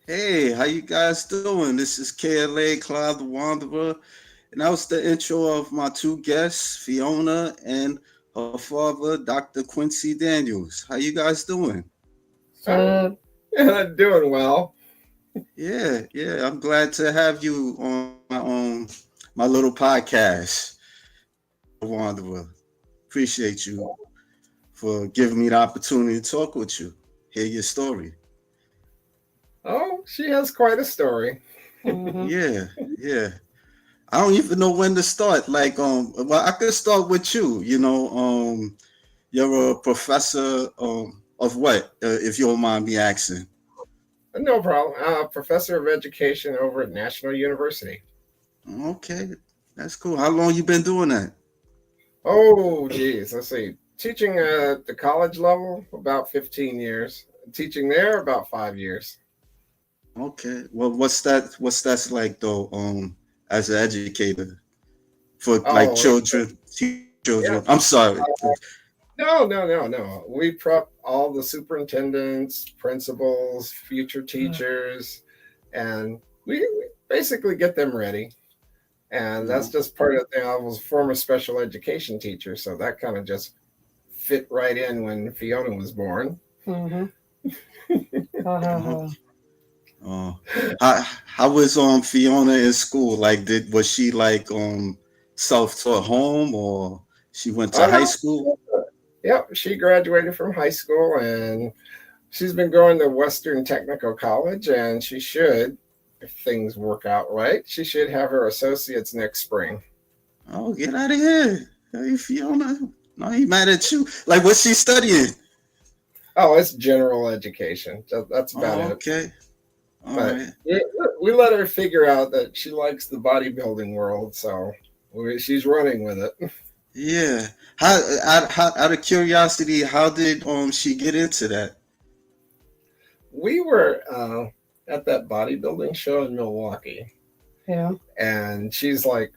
Hey, how you guys doing? This is Kaale, Cloud the Wanderer, and that was the intro of my two guests, Fiona and her father, Dr. Quincy Daniels. How you guys doing? So, doing well. Yeah, I'm glad to have you on my little podcast, the Wanderer. Appreciate you for giving me the opportunity to talk with you, hear your story. Oh, she has quite a story. Yeah, yeah. I don't even know when to start. Well, I could start with you. You're a professor of what, if you don't mind me asking. No problem. Professor of education over at National University. Okay, that's cool. How long you been doing that? Oh, geez. Let's see. Teaching at the college level, about 15 years. Teaching there, about 5 years. Okay. Well, What's that's like though? As an educator for like Oh, children, teaching children. yeah. I'm sorry. No. We prep all the superintendents, principals, future teachers, and we basically get them ready. And that's No. just part of the thing. I was a former special education teacher, so that kind of just fit right in when Fiona was born. Mm-hmm. Oh, oh. How was Fiona in school? Like, did was she like self-taught home or she went to Oh high no, school? yep, she graduated from high school and she's been going to Western Technical College, and she should, if things work out right, she should have her associates next spring. Oh, get out of here. Hey, Fiona. No, he mad at you. Like, what's she studying? Oh, it's general education. That's about Oh, it. okay. All But right. we let her figure out that she likes the bodybuilding world, so she's running with it. Yeah. Out of curiosity, how did she get into that? We were at that bodybuilding show in Milwaukee, Yeah. and she's like,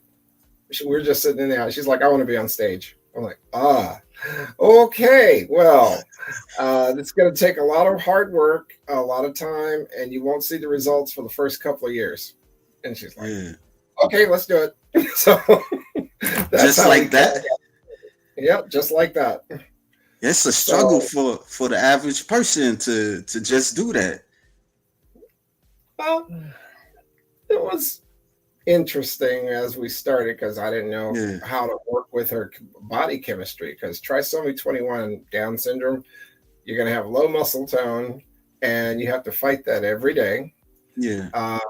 we're just sitting in there. She's like, I want to be on stage. I'm like, okay. Well, it's going to take a lot of hard work, a lot of time, and you won't see the results for the first couple of years. And she's like, Yeah. okay, let's do it. So that's Just how we like came. that? Yep, just like that. It's a struggle So, for the average person to just do that. well, it was interesting as we started because I didn't know Yeah. how to work with her body chemistry. Because trisomy 21 Down syndrome, you're going to have low muscle tone, and you have to fight that every day. Yeah. Uh,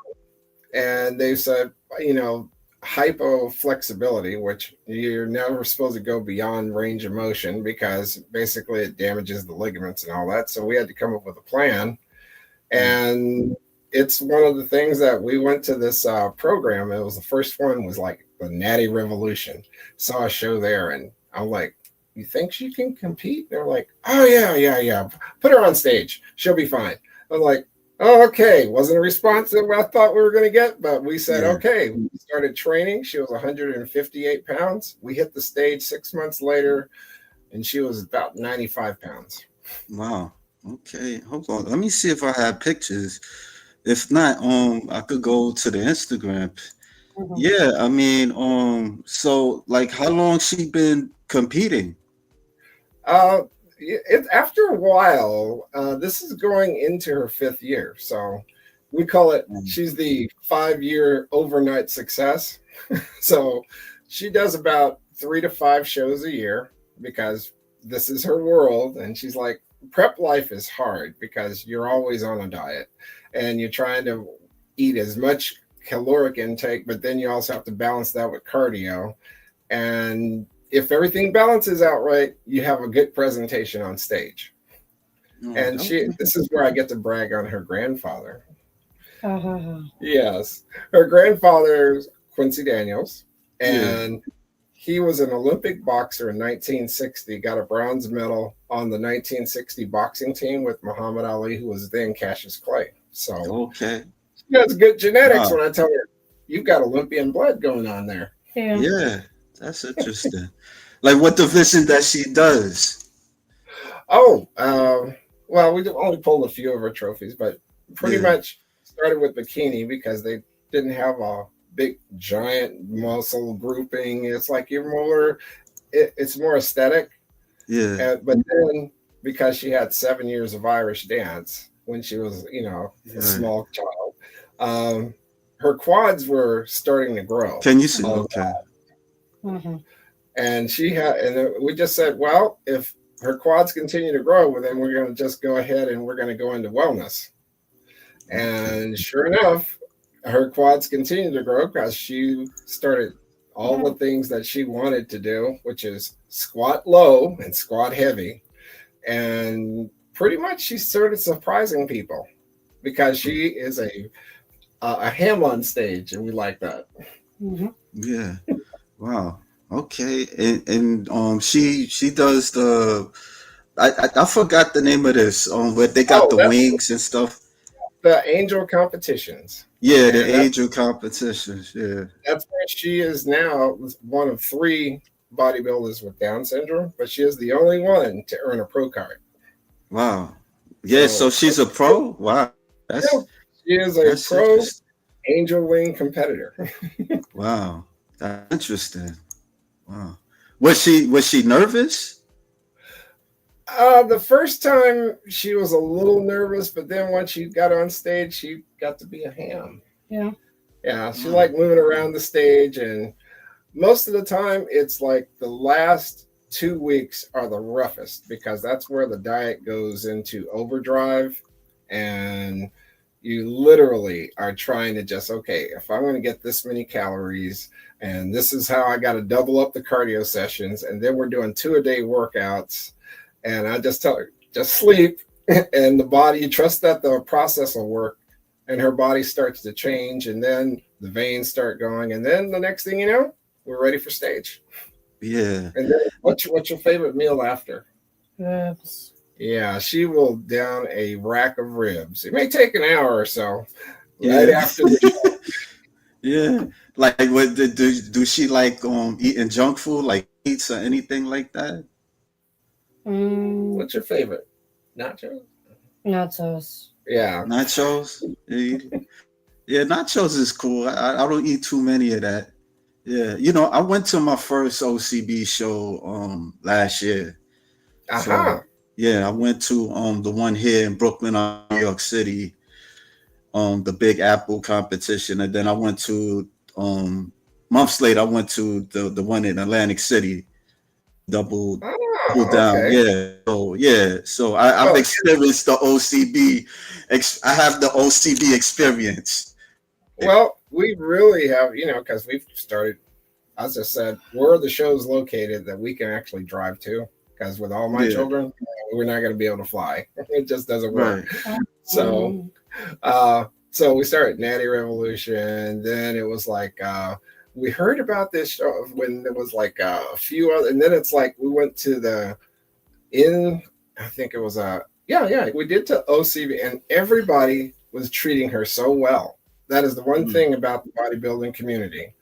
and they said, you know, hypo flexibility, which you're never supposed to go beyond range of motion because basically it damages the ligaments and all that. So we had to come up with a plan, Yeah. and it's one of the things that we went to this program. It was the first one was like the Natty Revolution. Saw a show there, and I'm like, "You think she can compete?" They're like, "Oh yeah. Put her on stage. She'll be fine." I'm like, "Oh, okay." Wasn't a response that I thought we were going to get, but we said, Yeah. "Okay." We started training. She was 158 pounds. We hit the stage 6 months later, and she was about 95 pounds. Wow. Okay. Hold on. Let me see if I have pictures. If not, I could go to the Instagram. Mm-hmm. Yeah, I mean, so like how long she been competing? Uh, after a while, this is going into her fifth year. So we call it, Mm. she's the 5 year overnight success. So she does about 3 to 5 shows a year because this is her world. And she's like, prep life is hard because you're always on a diet and you're trying to eat as much caloric intake, but then you also have to balance that with cardio. And if everything balances out right, you have a good presentation on stage. Oh, And okay. this is where I get to brag on her grandfather. Uh-huh. Yes, her grandfather's Quincy Daniels, Yeah. and he was an Olympic boxer in 1960. Got a bronze medal on the 1960 boxing team with Muhammad Ali, who was then Cassius Clay. So Okay. she has good genetics. Wow. When I tell her you've got Olympian blood going on there. Yeah. Yeah. That's interesting. Like what division that she does. Oh, well, we only pulled a few of her trophies, but pretty Yeah. much started with bikini because they didn't have a big giant muscle grouping. It's like you're more, it's more aesthetic. Yeah. But then because she had 7 years of Irish dance when she was, a Right. small child, um, her quads were starting to grow. Can you see? Oh, Okay. Mm-hmm. and we just said, well, if her quads continue to grow, well, then we're going to just go ahead and we're going to go into wellness. Okay. And sure enough, her quads continued to grow because she started all the things that she wanted to do, which is squat low and squat heavy. And pretty much she started surprising people because she is a ham on stage, and we like that. Mm-hmm. Yeah. Wow. Okay. And she does the I forgot the name of this. Where they got Oh, the that's wings and stuff. the angel competitions. Yeah, the And angel competitions. Yeah. that's where she is now one of three bodybuilders with Down syndrome, but she is the only one to earn a pro card. Wow. Yeah, so So she's a pro? Wow. yeah, she is a That's pro interesting. angel wing competitor. Wow. That's interesting. Wow. Was she nervous? The first time she was a little nervous, but then once she got on stage, she got to be a ham. Yeah. Yeah, she Wow. liked moving around the stage, and most of the time, it's like the last 2 weeks are the roughest because that's where the diet goes into overdrive, and you literally are trying to just, okay, if I'm going to get this many calories, and this is how I got to double up the cardio sessions, and then we're doing 2-a-day workouts, and I just tell her, just sleep, and the body, you trust that the process will work, and her body starts to change, and then the veins start going, and then the next thing you know, we're ready for stage. Yeah. And then what's your favorite meal after? Ribs. Yeah, she will down a rack of ribs. It may take an hour or so. Right Yeah. after the show. Yeah. Like what do she like eating junk food like pizza, anything like that? Mm, What's your favorite? Nachos? nachos. Yeah. Nachos? Yeah, yeah, nachos is cool. I don't eat too many of that. Yeah. I went to my first OCB show last year. So Aha. yeah, I went to the one here in Brooklyn, New York City, the Big Apple competition, and then I went to months later I went to the one in Atlantic City, double double Oh, down. okay. So I've Well, experienced the OCB. I have the OCB experience. we really have, because we've started, as I said, where are the shows located that we can actually drive to? Because with all my Yeah, children, we're not going to be able to fly. It just doesn't work. right. So Mm, so we started Natty Revolution. Then it was like we heard about this show when there was like a few other, and then it's like we went to I think it was we did to OCB, and everybody was treating her so well. That is the one Mm, thing about the bodybuilding community.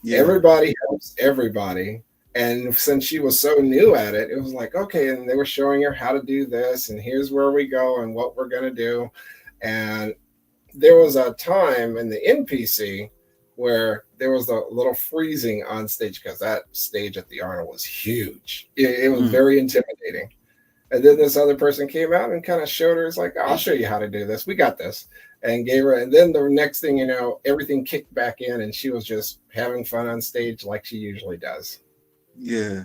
yeah, Everybody helps everybody. And since she was so new at it, it was like, okay, and they were showing her how to do this, and here's where we go and what we're going to do. And there was a time in the NPC where there was a little freezing on stage because that stage at the Arnold was huge. It was mm, very intimidating. And then this other person came out and kind of showed her, it's like, I'll show you how to do this. We got this. And gave her, and then the next thing you know, everything kicked back in and she was just having fun on stage like she usually does. yeah.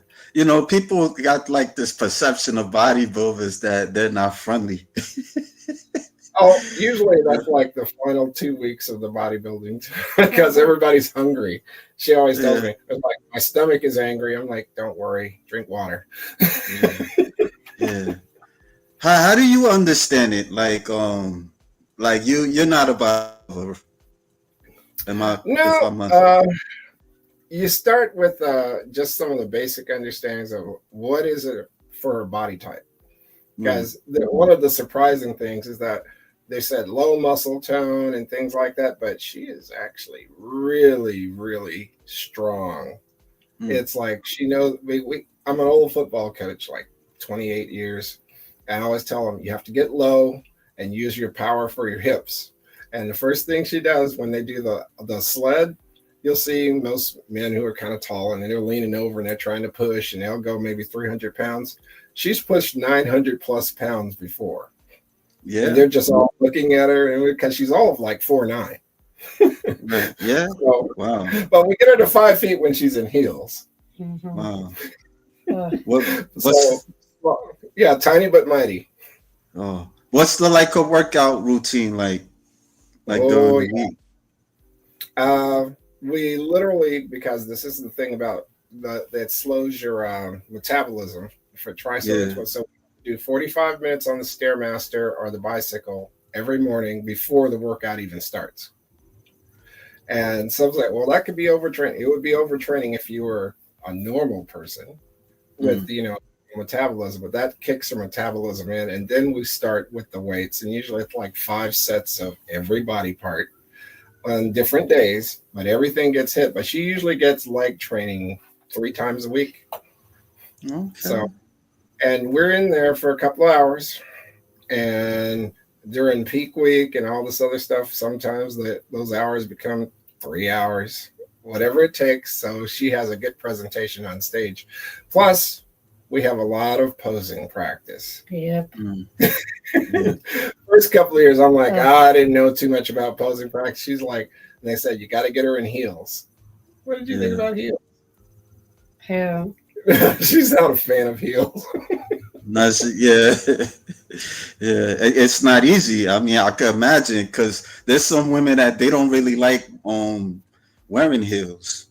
People got like this perception of bodybuilders that they're not friendly. Oh, usually that's like the final 2 weeks of the bodybuilding because everybody's hungry. She always tells Yeah, me, it's like, my stomach is angry. I'm like, don't worry, drink water. yeah, yeah. How do you understand it? Like you're not a bodybuilder. Am I? If No, I'm not. you start with just some of the basic understandings of what is it for her body type. Mm, Because one of the surprising things is that they said low muscle tone and things like that, but she is actually really, really strong. mm, It's like she knows. I'm an old football coach, like 28 years, and I always tell them you have to get low and use your power for your hips. And the first thing she does when they do the sled, you'll see most men who are kind of tall and they're leaning over and they're trying to push and they'll go maybe 300 pounds. She's pushed 900 plus pounds before. Yeah. And they're just all looking at her, and because she's all of like 4'9". Right. Yeah. So, Wow. but we get her to 5 feet when she's in heels. Mhm. Wow. Uh, What's So, well, yeah, tiny but mighty. what's the like a workout routine like during Oh, the week? we literally, because this is the thing about that slows your metabolism for triceps. Yeah. So we do 45 minutes on the Stairmaster or the bicycle every morning before the workout even starts. And someone's like, well, that could be overtraining. It would be overtraining if you were a normal person with, metabolism, but that kicks your metabolism in. And then we start with the weights. And usually it's like 5 sets of every body part on different days, but everything gets hit. But she usually gets leg training 3 times a week. Okay. So, and we're in there for a couple of hours. And during peak week and all this other stuff, sometimes those hours become 3 hours, whatever it takes. So she has a good presentation on stage. Plus, we have a lot of posing practice. yep. Yeah. First couple of years, I'm like, I didn't know too much about posing practice. She's like, and they said, you got to get her in heels. What did you think about heels? Yeah. She's not a fan of heels. Yeah. Yeah. It's not easy. I mean, I can imagine because there's some women that they don't really like wearing heels,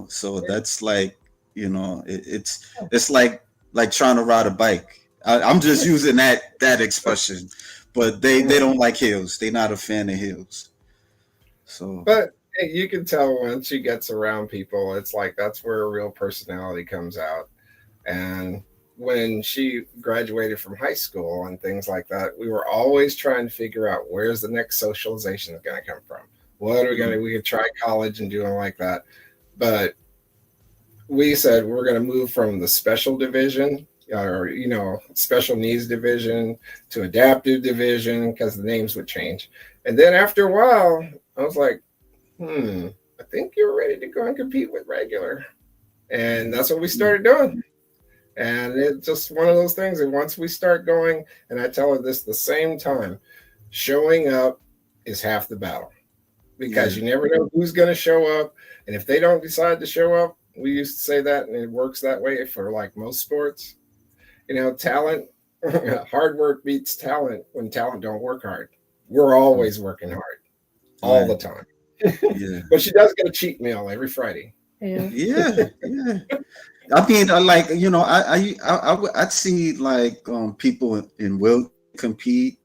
so that's like, it's like trying to ride a bike. I'm just using that expression, but they don't like heels. They're not a fan of heels. So, But you can tell when she gets around people, it's like that's where her real personality comes out. And when she graduated from high school and things like that, we were always trying to figure out where's the next socialization going to come from. What are we going to? We could try college and doing like that, but we said we're going to move from the special division or special needs division to adaptive division because the names would change. And then after a while, I was like, I think you're ready to go and compete with regular. And that's what we started doing. And it's just one of those things. And once we start going, and I tell her this the same time, showing up is half the battle because you never know who's going to show up. And if they don't decide to show up, we used to say that, and it works that way for like most sports. Talent, hard work beats talent when talent don't work hard. We're always working hard all the time. Yeah. But she does get a cheat meal every Friday. Yeah. Yeah. Yeah. I mean, I'd see like people in will compete.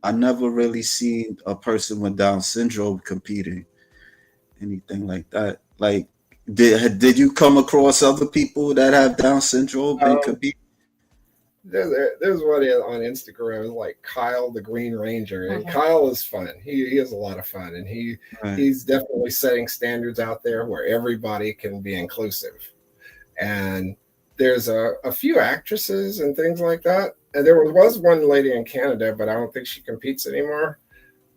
I never really seen a person with Down syndrome competing, anything like that. Like, did you come across other people that have Down syndrome and compete? There's one on Instagram, like Kaale the Green Ranger, and Kaale is fun. He has a lot of fun, and he's definitely setting standards out there where everybody can be inclusive. And there's a few actresses and things like that. And there was one lady in Canada, but I don't think she competes anymore.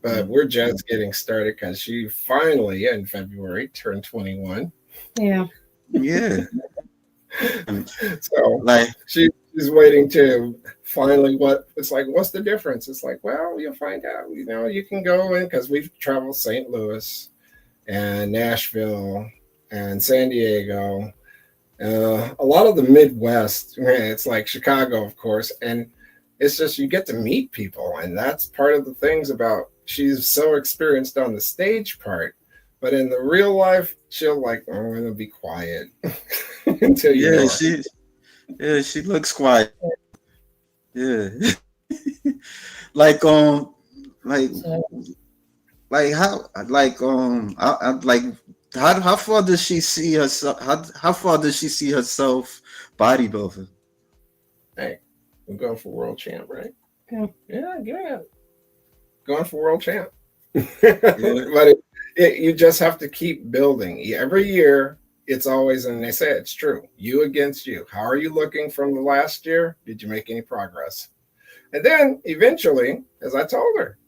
But we're just getting started because she finally in February turned 21. Yeah. Yeah. So Like, she's waiting to finally what's the difference? It's like, well, you'll find out. You can go in because we've traveled St. Louis and Nashville and San Diego. A lot of the Midwest, it's like Chicago, of course, and it's just you get to meet people, and that's part of the things about she's so experienced on the stage part, but in the real life, she'll like, I'm going to be quiet until you know she looks quiet. Yeah. like like how how far does she see herself? How far does she see herself bodybuilding? Hey, I'm going for world champ, right? Yeah. Going for world champ. But you just have to keep building. Every year, it's always, and they say it's true, you against you. How are you looking from the last year? Did you make any progress? And then eventually, as I told her,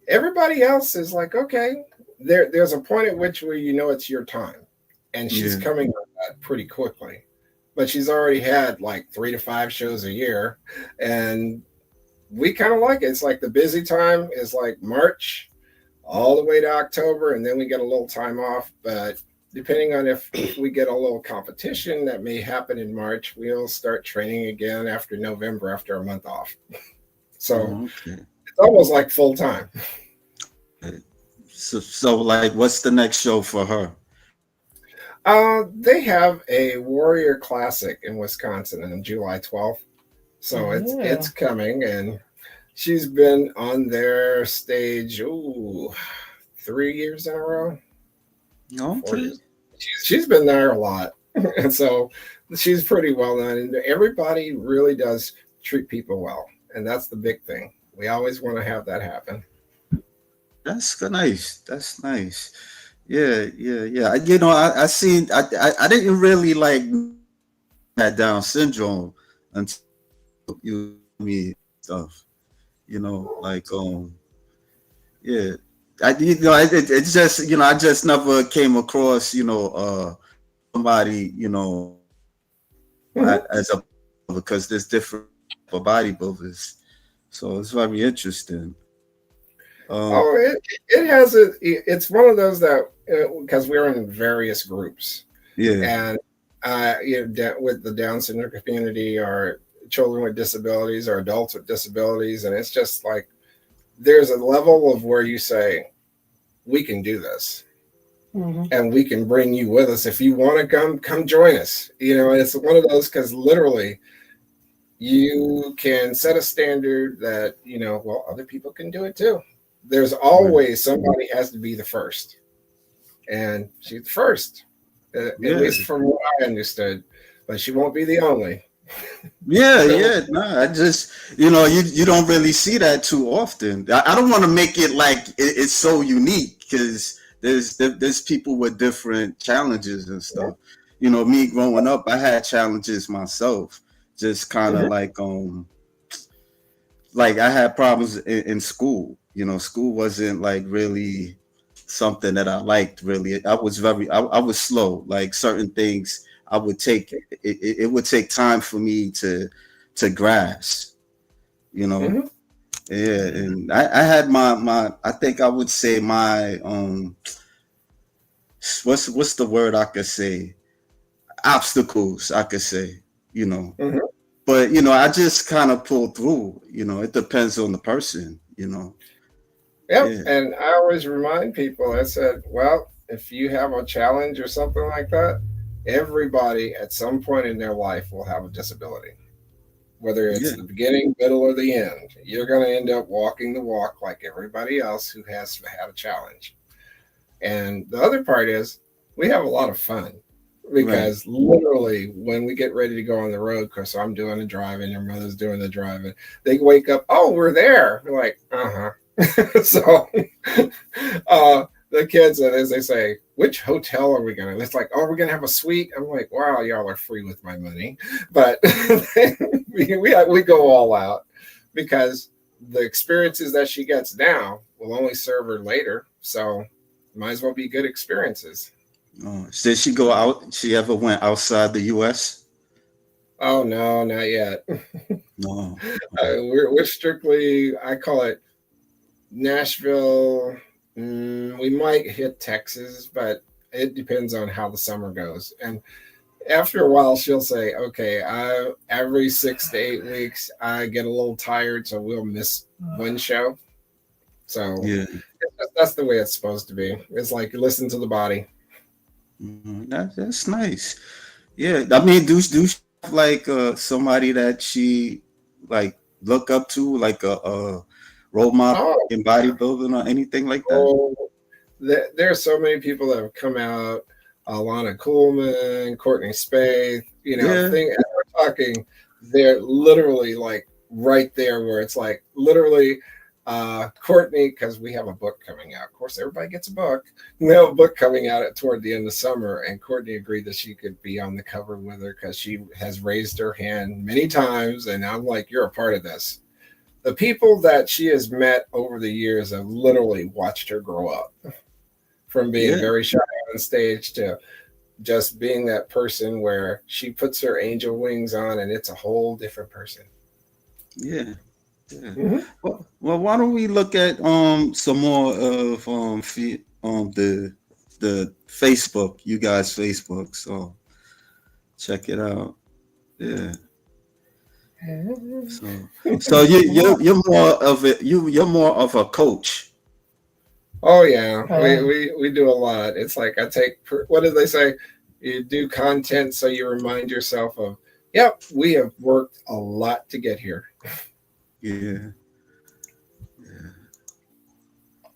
Everybody else is like, okay, there's a point at which where you know it's your time, and she's Yeah. coming on that pretty quickly. But she's already had like 3 to 5 shows a year, and we kind of like it. It's like the busy time is like March all the way to October, and then we get a little time off. But depending on if we get a little competition that may happen in March, we'll start training again after November after a month off. So Oh, okay. it's almost like full time. So like, what's the next show for her? They have a Warrior Classic in Wisconsin on July 12th. So Yeah. it's coming, and she's been on their stage 3 years in a row, 4 Okay. years. She's been there a lot, and so she's pretty well known. And everybody really does treat people well, and that's the big thing. We always want to have that happen. That's nice. That's nice. Yeah, yeah, yeah. You know, I seen. I didn't really like that Down syndrome until you me stuff. You know, like yeah. It's just I just never came across somebody Mhm. as a because there's different for bodybuilders, so it's very interesting. Um, Oh, it has a. It's one of those that because we're in various groups, yeah, and with the Down syndrome community, or children with disabilities, or adults with disabilities, and it's just like there's a level of where you say we can do this, Mm-hmm. and we can bring you with us if you want to come join us. It's one of those because literally you can set a standard that well, other people can do it too. There's right. always somebody has to be the first, and she's the first, at Yeah, least from what I understood. But she won't be the only. yeah, So, yeah. No, I just you don't really see that too often. I don't want to make it like it's so unique because there's people with different challenges and stuff. Me growing up, I had challenges myself. Just kind of mhm, like I had problems in school. School wasn't like really something that I liked. Really, I was slow. Like certain things, I would take it would take time for me to grasp. You know, mhm. yeah. And I had my I think I would say my what's the word I could say, obstacles I could say. You know, Mhm. but I just kind of pull through. It depends on the person. Yep. Yeah. And I always remind people, I said, well, if you have a challenge or something like that, everybody at some point in their life will have a disability. Whether it's Yeah. the beginning, middle, or the end, you're going to end up walking the walk like everybody else who has had a challenge. And the other part is we have a lot of fun Right. because literally when we get ready to go on the road, because I'm doing the driving, your mother's doing the driving, they wake up, oh, we're there. We're like, uh-huh. So the kids, as they say, which hotel are we going to? It's like, oh, we're going to have a suite. I'm like, wow, y'all are free with my money. But we go all out because the experiences that she gets now will only serve her later. So might as well be good experiences. Did she go out? She ever went outside the U.S.? Oh, no, not yet. No. We're strictly, I call it Nashville. We might hit Texas, but it depends on how the summer goes. And after a while, she'll say, okay, every 6 to 8 weeks, I get a little tired, so we'll miss one show. So Yeah. that's the way it's supposed to be. It's like listen to the body. That's nice. Yeah. I mean, do she have like somebody that she like look up to, like a role model Oh, in bodybuilding or anything like that? oh, there are so many people that have come out. Alana Coolman, Courtney Spaeth, Yeah. thing. And we're talking, they're literally like right there where it's like literally Courtney, because we have a book coming out. Of course, everybody gets a book. We have a book coming out toward the end of summer, and Courtney agreed that she could be on the cover with her because she has raised her hand many times, and I'm like, you're a part of this. the people that she has met over the years have literally watched her grow up from being Yeah, very shy on stage to just being that person where she puts her angel wings on and it's a whole different person. yeah, yeah. Mhm. Well, why don't we look at some more of the Facebook, you guys Facebook. So check it out. Yeah. So you're more of it. You're more of a coach. Oh yeah, we, Uh, we we do a lot. It's like I take what did they say? You do content so you remind yourself of, yep, we have worked a lot to get here. Yeah. Yeah.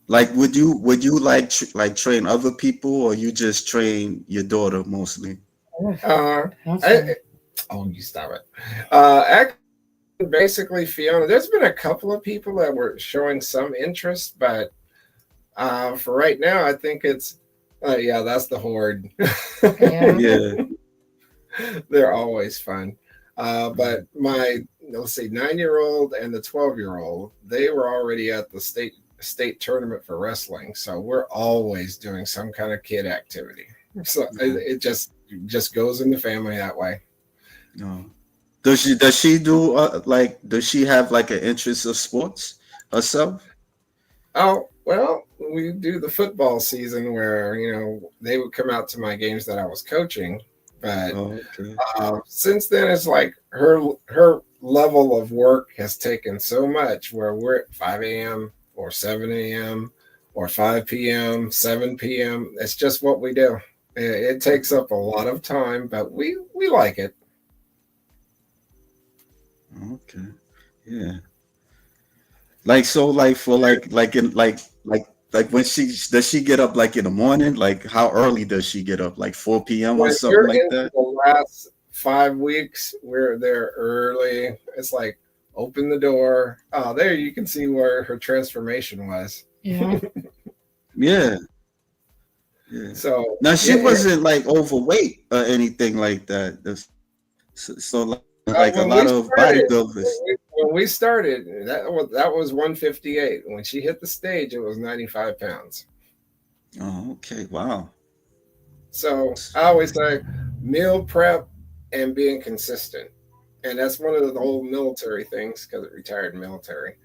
Like, would you like train other people, or you just train your daughter mostly? Uh, I, awesome. oh, you stop it. Actually, basically, Fiona. There's been a couple of people that were showing some interest, but for right now, I think it's yeah, that's the horde. Yeah. Yeah. They're always fun. But my, let's see, 9-year-old and the 12-year-old, they were already at the state tournament for wrestling. So we're always doing some kind of kid activity. So it just goes in the family that way. No. Does she do does she have like an interest of sports herself? Oh, well, we do the football season where, they would come out to my games that I was coaching. But Oh, okay. since then, it's like her level of work has taken so much where we're at 5 a.m. or 7 a.m. or 5 p.m., 7 p.m. It's just what we do. It takes up a lot of time, but we like it. Okay. Yeah. Like so like for like in like when does she get up like in the morning? Like how early does she get up? Like 4 p.m. or When something you're like into that? the last 5 weeks, we're there early. It's like open the door. Oh, there you can see where her transformation was. Yeah. Yeah. Yeah. So Now she yeah, wasn't like overweight or anything like that. So like a when lot we of started, bodybuilders. that was 158. When she hit the stage, it was 95 pounds. Oh, okay. Wow. So I always say meal prep and being consistent. And that's one of the whole military things because it retired military.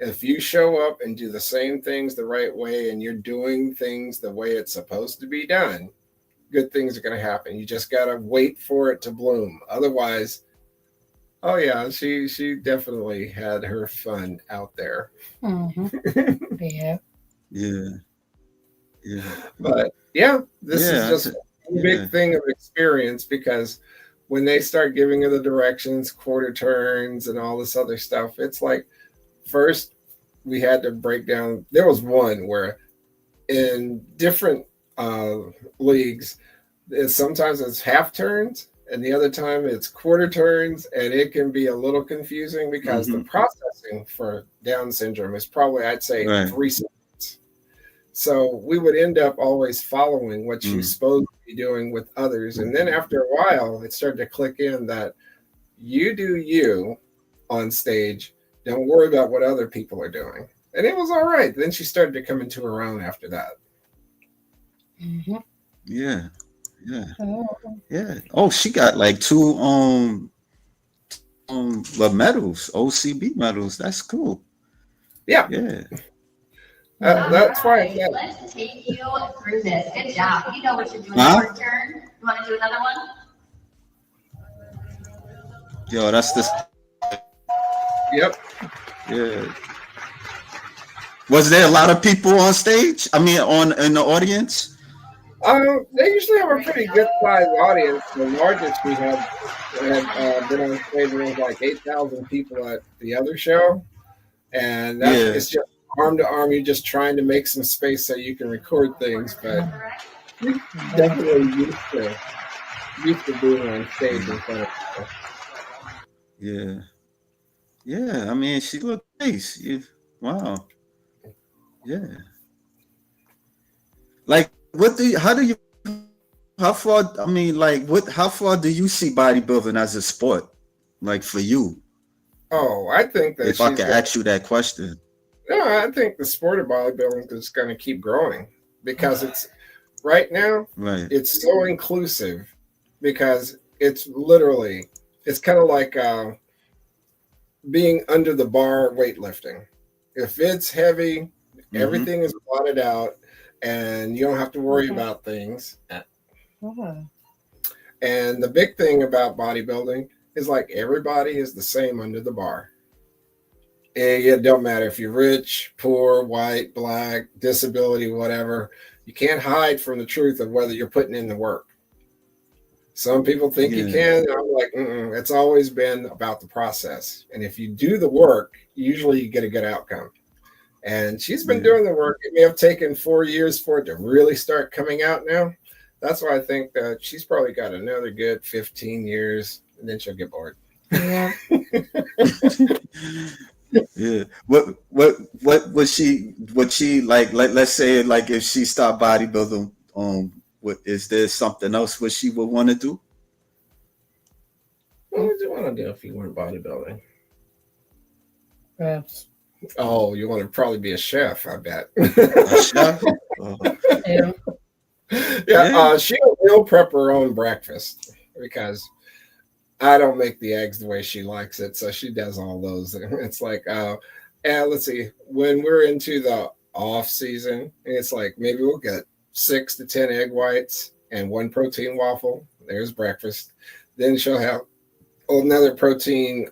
If you show up and do the same things the right way and you're doing things the way it's supposed to be done, good things are going to happen. You just got to wait for it to bloom. Otherwise, oh yeah, she definitely had her fun out there. Mm-hmm. Yeah. Yeah. Yeah. But yeah, this is Yeah. just one Yeah. big thing of experience because when they start giving you the directions, quarter turns, and all this other stuff, it's like first we had to break down. There was one where in different uh, leagues, sometimes it's half turns and the other time it's quarter turns, and it can be a little confusing because the Hmm. processing for Down syndrome is probably, I'd say, Right. 3 seconds. So we would end up always following what she's Mm. supposed to be doing with others. And then after a while, it started to click in that you do you on stage. Don't worry about what other people are doing. And it was all right. Then she started to come into her own after that. Mm-hmm. Yeah. Yeah. Oh. Yeah. Oh, she got like two medals, OCB medals. That's cool. Yeah, Yeah. that's why I said, Let's take you through this. Good job. You know what you're doing. Huh? First turn. You want to do another one? Yo, that's the yep. yeah. Was there a lot of people on stage? I mean, in the audience? They usually have a pretty good sized audience. The largest we had been on stage was like 8,000 people at the other show. And Yeah. it's just arm to arm. You're just trying to make some space so you can record things. But she's definitely used to being on stage in front of people. Yeah. Yeah. I mean, she looked nice. Wow. Yeah. Like, how far, I mean, like, how far do you see bodybuilding as a sport? Like, for you? Oh, I think that If I she's can got. ask you that question. No, I think the sport of bodybuilding is going to keep growing because it's right now. Right. It's so inclusive because it's literally. It's kind of like being under the bar weightlifting. If it's heavy, Mm-hmm. everything is plotted out, and you don't have to worry about things. Oh. And the big thing about bodybuilding is like everybody is the same under the bar. It don't matter if you're rich, poor, white, black, disability, whatever. You can't hide from the truth of whether you're putting in the work. Some people think you Yeah. can. I'm like, it's always been about the process. And if you do the work, usually you get a good outcome. And she's been Yeah. doing the work. It may have taken 4 years for it to really start coming out now. That's why I think that she's probably got another good 15 years, and then she'll get bored. Yeah. Yeah. What would she like? Let's say like if she stopped bodybuilding, what is there something else what she would want to do? What would you want to do if you weren't bodybuilding? Perhaps. Oh, you want to probably be a chef, I bet. A chef? Yeah. Yeah, she'll meal prep her own breakfast because I don't make the eggs the way she likes it, so she does all those. It's like, and let's see, when we're into the off season, it's like maybe we'll get 6 to 10 egg whites and 1 protein waffle. There's breakfast. Then she'll have another protein,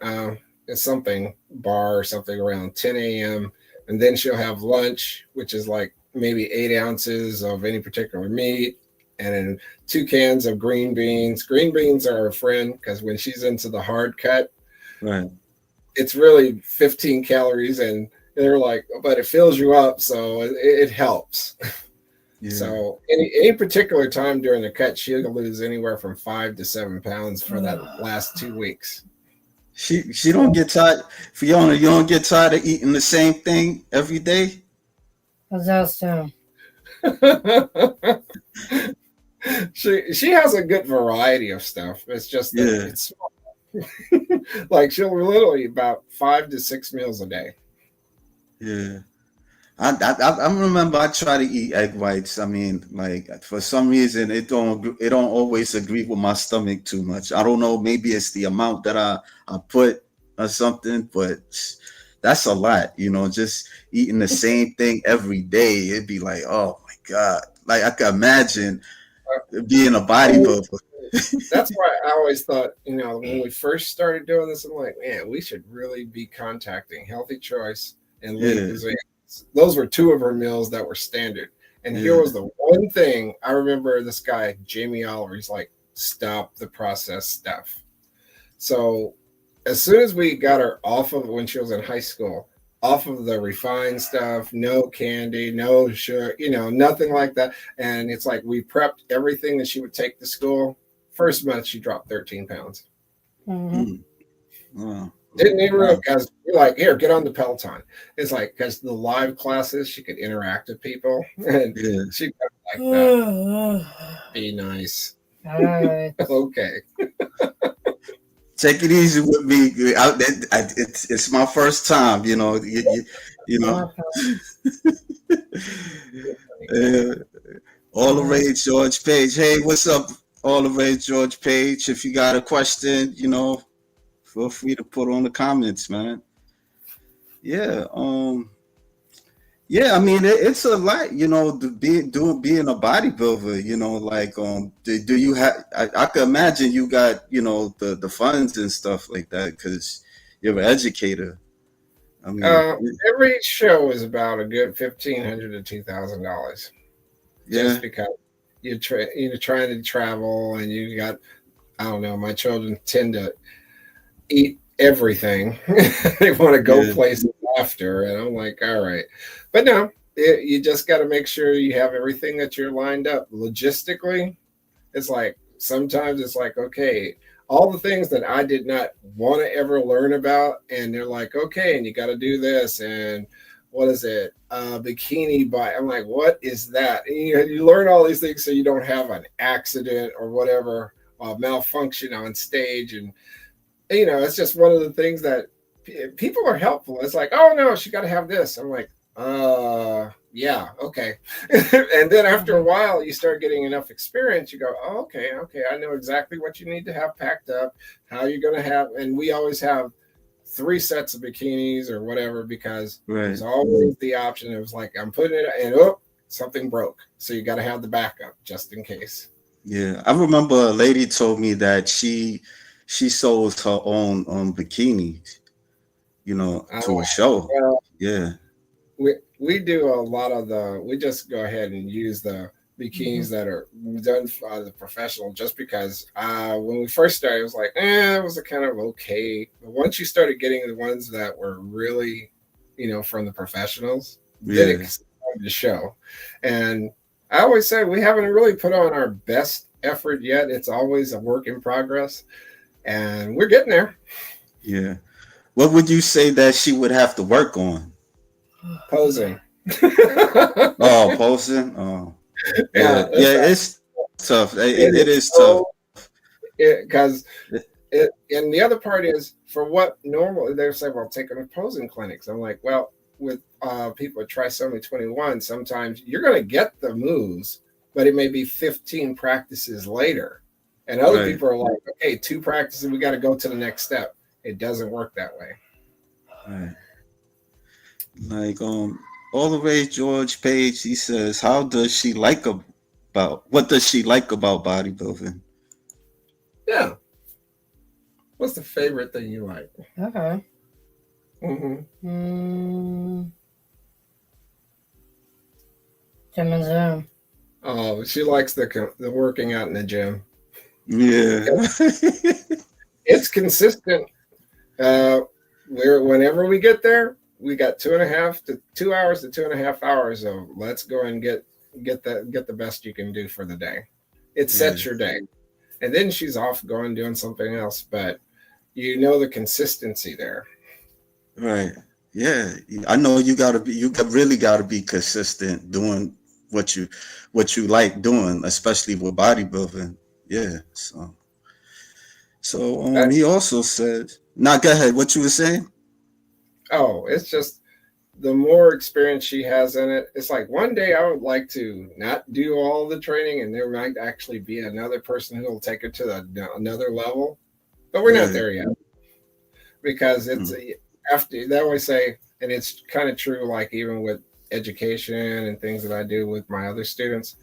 something bar or something around 10 a.m. And then she'll have lunch, which is like maybe 8 ounces of any particular meat, and then 2 cans of green beans. Green beans are a friend because when she's into the hard cut, Right. it's really 15 calories, and they're like, but it fills you up, so it helps. Yeah. So any particular time during the cut, she'll lose anywhere from 5 to 7 pounds for that last 2 weeks. She don't get tired. Fiona, you don't get tired of eating the same thing every day? What's else too? She has a good variety of stuff. It's just that it's like she'll literally about 5 to 6 meals a day. Yeah. I remember I try to eat egg whites. I mean, like for some reason it don't always agree with my stomach too much. I don't know, maybe it's the amount that I put or something, but that's a lot, just eating the same thing every day. It'd be like, oh my God. Like I could imagine being a bodybuilder. That's why I always thought, when we first started doing this, I'm like, man, we should really be contacting Healthy Choice and Lean Cuisine. Those were 2 of her meals that were standard. And here was the one thing I remember this guy, Jamie Oliver, he's like, stop the processed stuff. So as soon as we got her off of when she was in high school, off of the refined stuff, no candy, no sugar, nothing like that. And it's like we prepped everything that she would take to school. First month, she dropped 13 pounds. Mm-hmm. Wow. Didn't even realize, because we're like, here, get on the Peloton. It's like, because the live classes, she could interact with people. And she got like that. Be nice. All right. Okay. Take it easy with me. It's my first time, you know. All the rage, George Page. Hey, what's up, all the rage, George Page? If you got a question, feel free to put on the comments, man. Yeah, I mean it's a lot, being a bodybuilder, like do you have I could imagine you got, the funds and stuff like that because you're an educator. I mean every show is about a good $1,500 to $2,000. Just because you're trying to travel and you got, I don't know, my children tend to eat everything. They want to go places after, and I'm like, all right. But no, you just got to make sure you have everything that you're lined up. Logistically, it's like, sometimes it's like, okay, all the things that I did not want to ever learn about, and they're like, okay, and you got to do this, and what is it? Bikini bike. I'm like, what is that? And you learn all these things so you don't have an accident or whatever, malfunction on stage. And, it's just one of the things that people are helpful. It's like, oh no, she got to have this. I'm like, yeah, okay. And then after a while, you start getting enough experience. You go, oh, okay, I know exactly what you need to have packed up, how you're going to have, and we always have 3 sets of bikinis or whatever, because there's always the option. It was like, I'm putting it, and something broke, so you got to have the backup just in case. Yeah, I remember a lady told me that she sold her own bikinis, to a show. Well, Yeah. We do a lot of we just go ahead and use the bikinis that are done by the professional, just because when we first started, it was like, it was a kind of okay. But once you started getting the ones that were really, from the professionals, then it started to show. And I always say we haven't really put on our best effort yet. It's always a work in progress, and we're getting there. Yeah. What would you say that she would have to work on? Posing. Oh, posing. Oh, yeah. It's tough. It is tough. Because and the other part is, for what normally they say, well, take them to posing clinics. I'm like, well, with people at Trisomy 21, sometimes you're going to get the moves, but it may be 15 practices later. And other people are like, okay, 2 practices, we got to go to the next step. It doesn't work that way. Right. Like all the way George Page, he says, what does she like about bodybuilding? Yeah. What's the favorite thing you like? Okay. Gym and Zoom. Oh, she likes the working out in the gym. Yeah. It's consistent. Whenever we get there, we got 2.5 to 2 hours to 2.5 hours of let's go and get the best you can do for the day. It sets your day, and then she's off going doing something else. But the consistency there. Right. Yeah. I know you really gotta be consistent doing what you like doing, especially with bodybuilding. Yeah. So he also said, now go ahead. What you were saying? Oh, it's just the more experience she has in it. It's like one day I would like to not do all the training, and there might actually be another person who will take it to another level. But we're not there yet, because it's after they always say, and it's kind of true, like even with education and things that I do with my other students,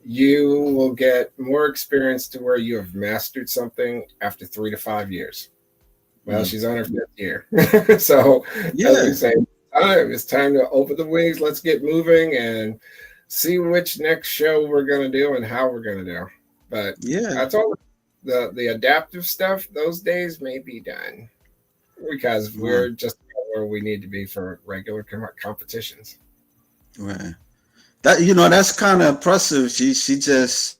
you will get more experience to where you have mastered something after 3 to 5 years. Well, she's on her 5th year. So as we say, it's time to open the wings. Let's get moving and see which next show we're going to do and how we're going to do. But I told her the adaptive stuff, those days may be done, because we're just where we need to be for regular competitions. Right. That's kind of impressive. She just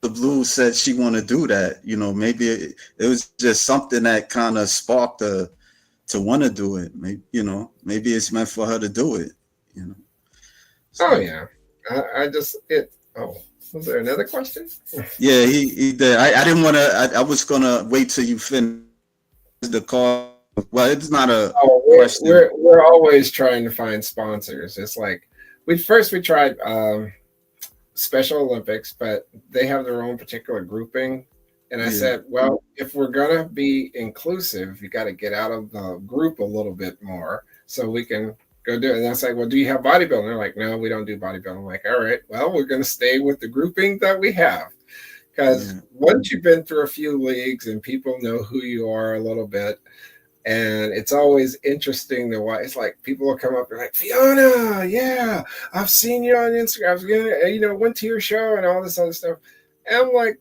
the blue said she want to do that. Maybe it was just something that kind of sparked her to want to do it. Maybe maybe it's meant for her to do it. So, oh yeah, was there another question? Yeah, he did. I didn't want to. I was gonna wait till you finish the call. Well, it's not a question. We're always trying to find sponsors. It's like we tried Special Olympics, but they have their own particular grouping. And I said, well, if we're going to be inclusive, you got to get out of the group a little bit more so we can go do it. And I was like, well, do you have bodybuilding? They're like, no, we don't do bodybuilding. I'm like, all right, well, we're going to stay with the grouping that we have. Because once you've been through a few leagues and people know who you are a little bit, and it's always interesting to watch. It's like people will come up and like, Fiona, yeah, I've seen you on Instagram. I went to your show and all this other stuff. And I'm like,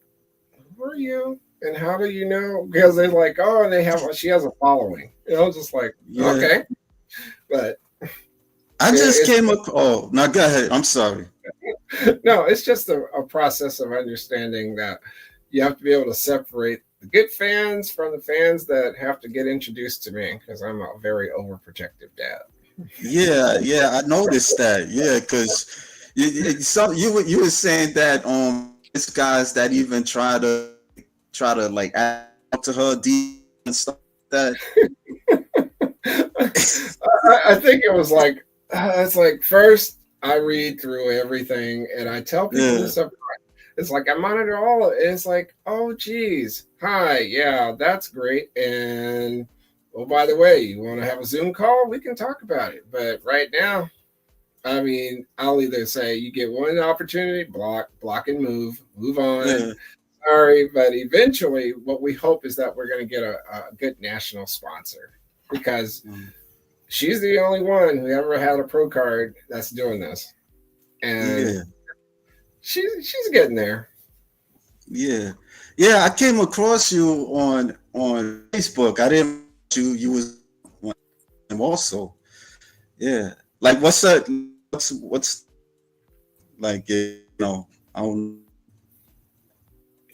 who are you? And how do you know? Because they're like, oh, and she has a following. Just like, okay. But I just came up. Oh, now go ahead. I'm sorry. No, it's just a process of understanding that you have to be able to separate the good fans from the fans that have to get introduced to me, because I'm a very overprotective dad. Yeah, I noticed that. Yeah, because you were saying that it's guys that even try to like add to her deep and stuff like that. I think it was like it's like first I read through everything and I tell people Yeah. this up front. It's like I monitor all of it. It's like, oh geez, hi, yeah, that's great. And oh, by the way, you want to have a Zoom call? We can talk about it. But right now, I mean, I'll either say you get one opportunity, block and move on. Yeah. Sorry, but eventually, what we hope is that we're going to get a good national sponsor because Mm. she's the only one who ever had a pro card that's doing this, and Yeah. she's getting there. Yeah. Yeah. I came across you on Facebook. I didn't know you was on him also. Yeah. Like what's like I don't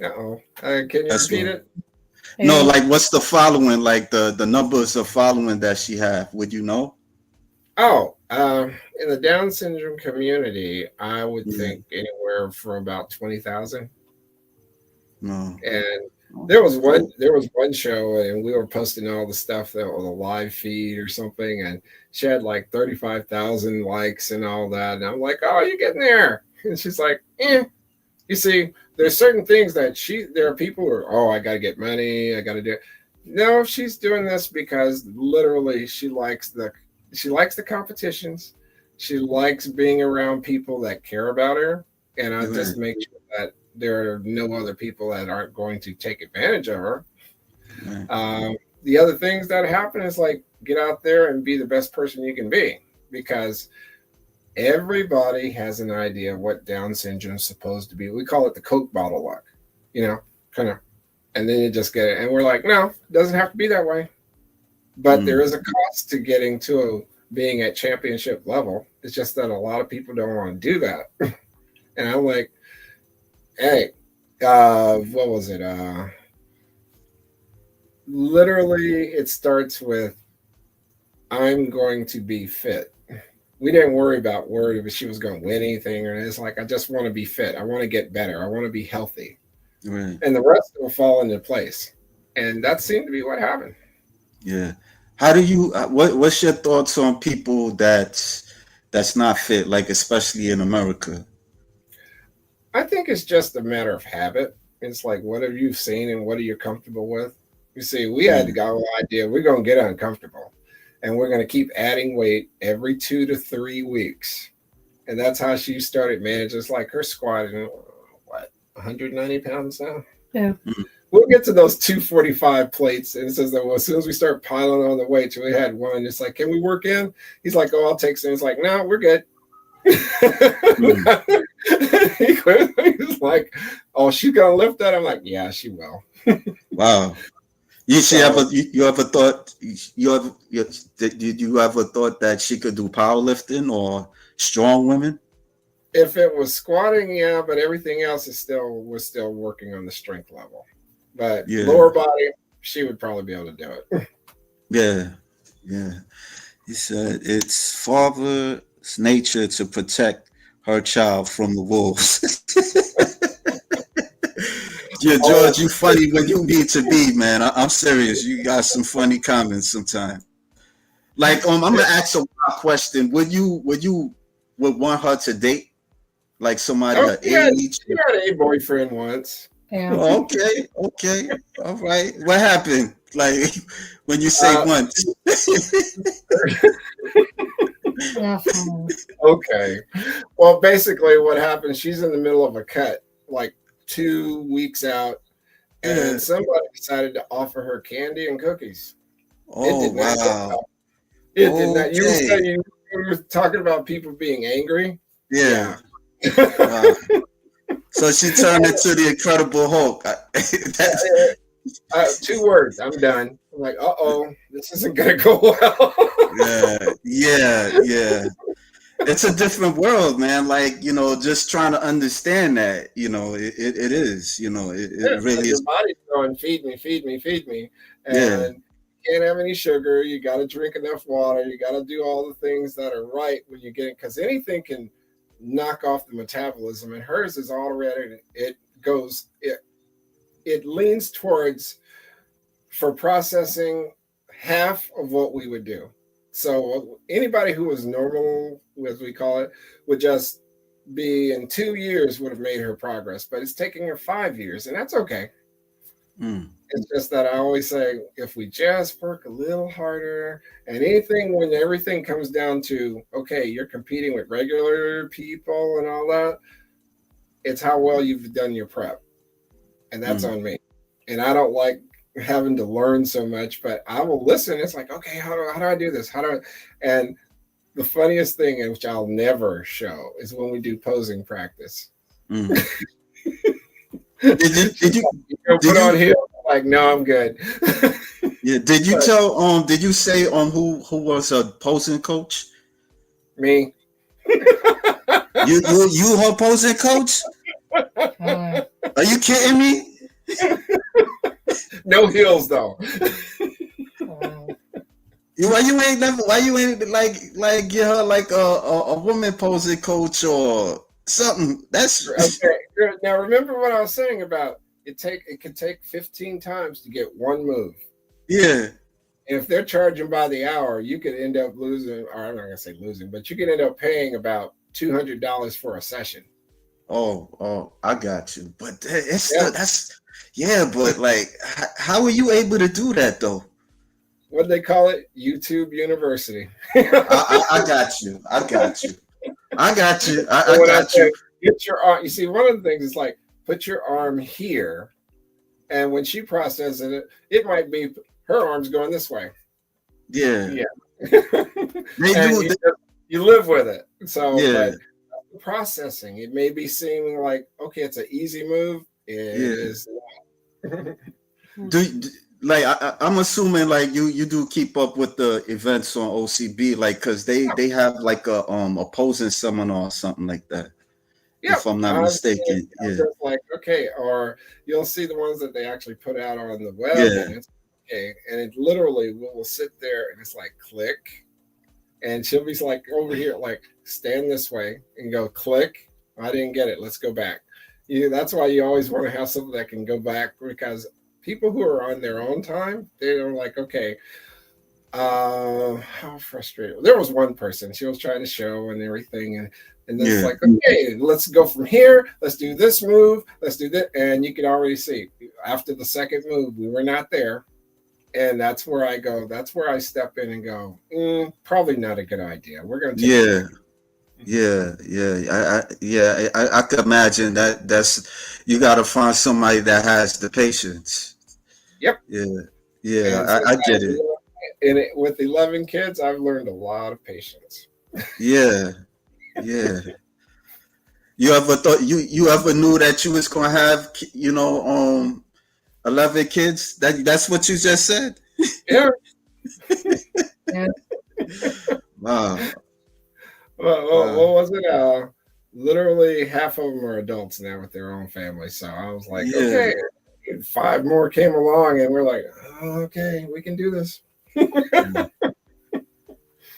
Uh-oh. Can you that's repeat what it? no, Yeah. like what's the following, like the numbers of following that she have? Would you know? Oh, in the Down syndrome community, I would Yeah. think anywhere from about 20,000. No. And Okay, cool. there was one show, and we were posting all the stuff that on the live feed or something, and she had like 35,000 likes and all that. And I'm like, oh, you're getting there. And she's like, eh. You see, there's certain things that there are people who are, oh, I got to get money. I got to do it. No, she's doing this because literally she likes the competitions. She likes being around people that care about her. And I Right. just make sure that there are no other people that aren't going to take advantage of her. Right. The other things that happen is like get out there and be the best person you can be because everybody has an idea of what Down syndrome is supposed to be. We call it the Coke bottle luck, kind of, and then you just get it. And we're like, no, it doesn't have to be that way. But there Mm. is a cost to getting to being at championship level. It's just that a lot of people don't want to do that. And I'm like, hey, what was it? Literally, it starts with I'm going to be fit. We didn't worry if she was going to win anything, or it's like I just want to be fit. I want to get better. I want to be healthy, Right. and the rest will fall into place. And that seemed to be what happened. Yeah. How do you what's your thoughts on people that's not fit, like especially in America? I think it's just a matter of habit. It's like what have you seen and what are you comfortable with? You see, we had the Yeah. go idea we're going to get uncomfortable, and we're going to keep adding weight every 2 to 3 weeks. And that's how she started managing. It's like her squatting, what, 190 pounds now? Yeah. Mm. We'll get to those 245 plates. And it says that, well, as soon as we start piling on the weights, we had one. It's like, can we work in? He's like, oh, I'll take some. It's like, no, we're good. Mm. He's like, oh, she's going to lift that? I'm like, yeah, she will. Wow. She So you ever thought did you ever thought that she could do powerlifting or strong women? if it was squatting, yeah, but everything else we're still working on the strength level. But Yeah. lower body, she would probably be able to do it. Yeah. Yeah. He said it's father's nature to protect her child from the wolves. Yeah, George, you funny when you need to be, man. I'm serious. You got some funny comments sometimes. Like, I'm gonna ask a wild question. Would want her to date like somebody Oh, her age? she had a boyfriend once. Yeah. Oh, okay, all right. What happened? Like when you say Uh, once? Definitely. Okay. Well, basically, what happened, she's in the middle of a cut, like 2 weeks out, Yeah. and somebody decided to offer her candy and cookies. It Oh did not go wow. well. It did not. You were Okay. saying you were talking about people being angry. Yeah. Yeah. Wow. So she turned into the Incredible Hulk. That's, 2 words. I'm done. I'm like, this isn't gonna go well. yeah. It's a different world, man. Like, just trying to understand that, it is, Yeah, it really your is. body's going, feed me, feed me, feed me, Yeah. and you can't have any sugar. You got to drink enough water. You got to do all the things that are right when you get it, because anything can knock off the metabolism, and hers is already. It leans towards for processing half of what we would do. So anybody who was normal, as we call it, would just be in 2 years would have made her progress, but it's taking her 5 years, and that's okay. Mm. It's just that I always say if we just work a little harder and anything, when everything comes down to, okay, you're competing with regular people and all that, it's how well you've done your prep. And that's on me. And I don't like having to learn so much, but I will listen. It's like, okay, how do I do this? And the funniest thing, which I'll never show, is when we do posing practice. Mm. did you put on heels? Like, no, I'm good. Yeah. Did you tell did you say who was a posing coach? Me. You her posing coach? Are you kidding me? No heels though. Why you ain't like get her like a woman posing coach or something? That's okay. Now remember what I was saying about it could take 15 times to get one move. Yeah. And if they're charging by the hour, you could end up losing, or I'm not gonna say losing, but you could end up paying about $200 for a session. Oh, I got you. But but like, how are you able to do that though? What do they call it? YouTube University. I got you. I got you. I got you. Get your arm. You see, one of the things is like put your arm here, and when she processes it, it might be her arm's going this way. Yeah. You live with it. So yeah. But processing, it may be seeming like, okay, it's an easy move. It is like I'm assuming like you do keep up with the events on OCB, like because they have like a opposing seminar or something like that. Yeah, if I'm not mistaken. Yeah. Like, okay, or you'll see the ones that they actually put out on the web. Yeah. And it's okay, and it literally will sit there and it's like click, and she'll be like over here, like stand this way and go click. I didn't get it. Let's go back. That's why you always want to have something that can go back, because people who are on their own time, they're like, okay, how frustrated. There was one person, she was trying to show and everything, and then it's like, okay, let's go from here, let's do this move, let's do that. And you could already see after the second move, we were not there. And that's where I go, that's where I step in and go, probably not a good idea. We're going to take I could imagine that's you got to find somebody that has the patience. Yep. I get it. And with 11 kids, I've learned a lot of patience. Yeah. You ever thought you ever knew that you was gonna have 11 kids? That's what you just said. Yeah. Wow. What was it? Literally half of them are adults now with their own families. So I was like, okay, 5 more came along, and we're like, okay, we can do this.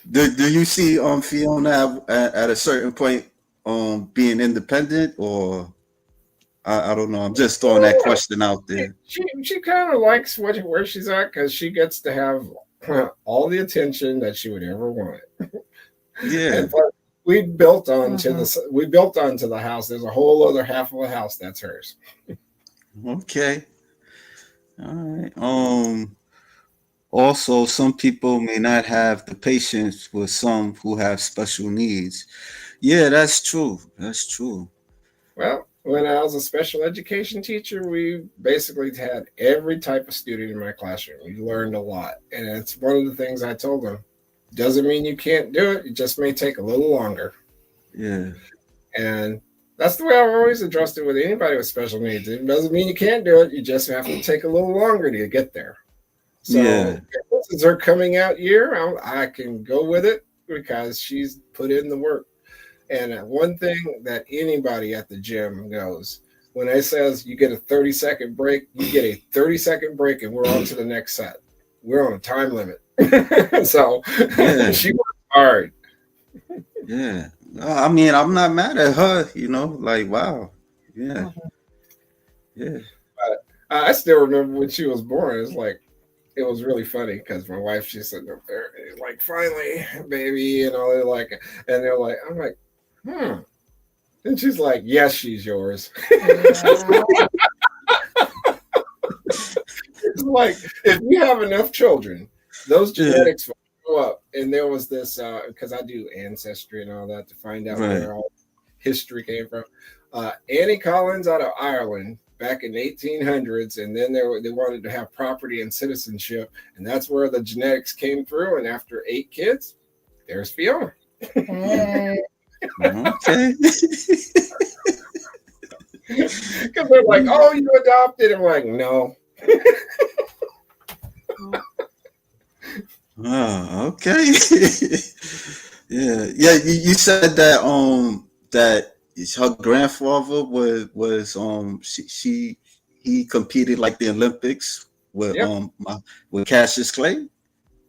Do you see Fiona at a certain point being independent, or I don't know? I'm just throwing that question out there. She kind of likes where she's at, because she gets to have all the attention that she would ever want. Yeah. We built onto the house. There's a whole other half of the house that's hers. Okay. All right. Also, some people may not have the patience with some who have special needs. Yeah, that's true. That's true. Well, when I was a special education teacher, we basically had every type of student in my classroom. We learned a lot. And it's one of the things I told them. Doesn't mean you can't do it. It just may take a little longer. Yeah. And that's the way I've always addressed it with anybody with special needs. It doesn't mean you can't do it. You just have to take a little longer to get there. So if this is her coming out year, I can go with it because she's put in the work. And one thing that anybody at the gym knows, when it says you get a 30-second break, you get a 30-second break and we're on to the next set. We're on a time limit. So she worked hard. Yeah. I mean, I'm not mad at her, like, wow. Yeah. Yeah. But I still remember when she was born. It's like, it was really funny because my wife, she's sitting up there like, finally, baby, and all they're like, and they're like, I'm like, and she's like, yes, she's yours. It's like if you have enough children, those genetics will go up. And there was this because I do ancestry and all that to find out where all history came from. Annie Collins out of Ireland back in the 1800s, and then they wanted to have property and citizenship, and that's where the genetics came through. And after 8 kids, there's Fiona. Hey. Okay. Because they're like, oh, you adopted. I'm like, no. Oh, okay. Yeah. You said that that her grandfather was he competed like the Olympics with with Cassius Clay.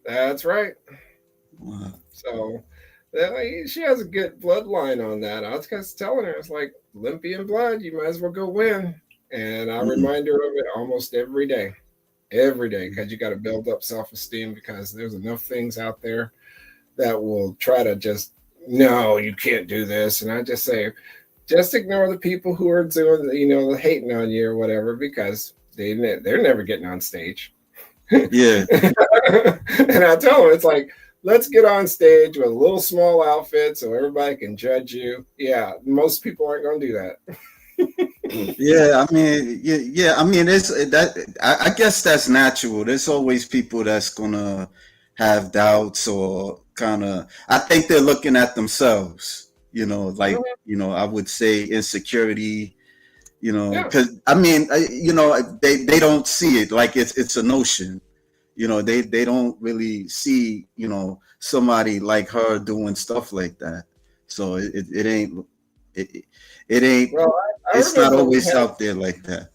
That's right. Wow. So she has a good bloodline on that. I was just telling her, it's like Olympian blood. You might as well go win. And I remind her of it almost every day, because you got to build up self-esteem, because there's enough things out there that will try to just, no, you can't do this. And I just say, just ignore the people who are doing, the hating on you or whatever, because they're never getting on stage. Yeah. And I tell them, it's like, let's get on stage with a little small outfit so everybody can judge you. Yeah, most people aren't going to do that. Yeah, I mean, yeah. I mean, it's that. I guess that's natural. There's always people that's gonna have doubts or kind of. I think they're looking at themselves. Like I would say insecurity. Because I mean, they don't see it like it's a notion. They don't really see somebody like her doing stuff like that. So it ain't. It ain't. Well, It's not always out there like that.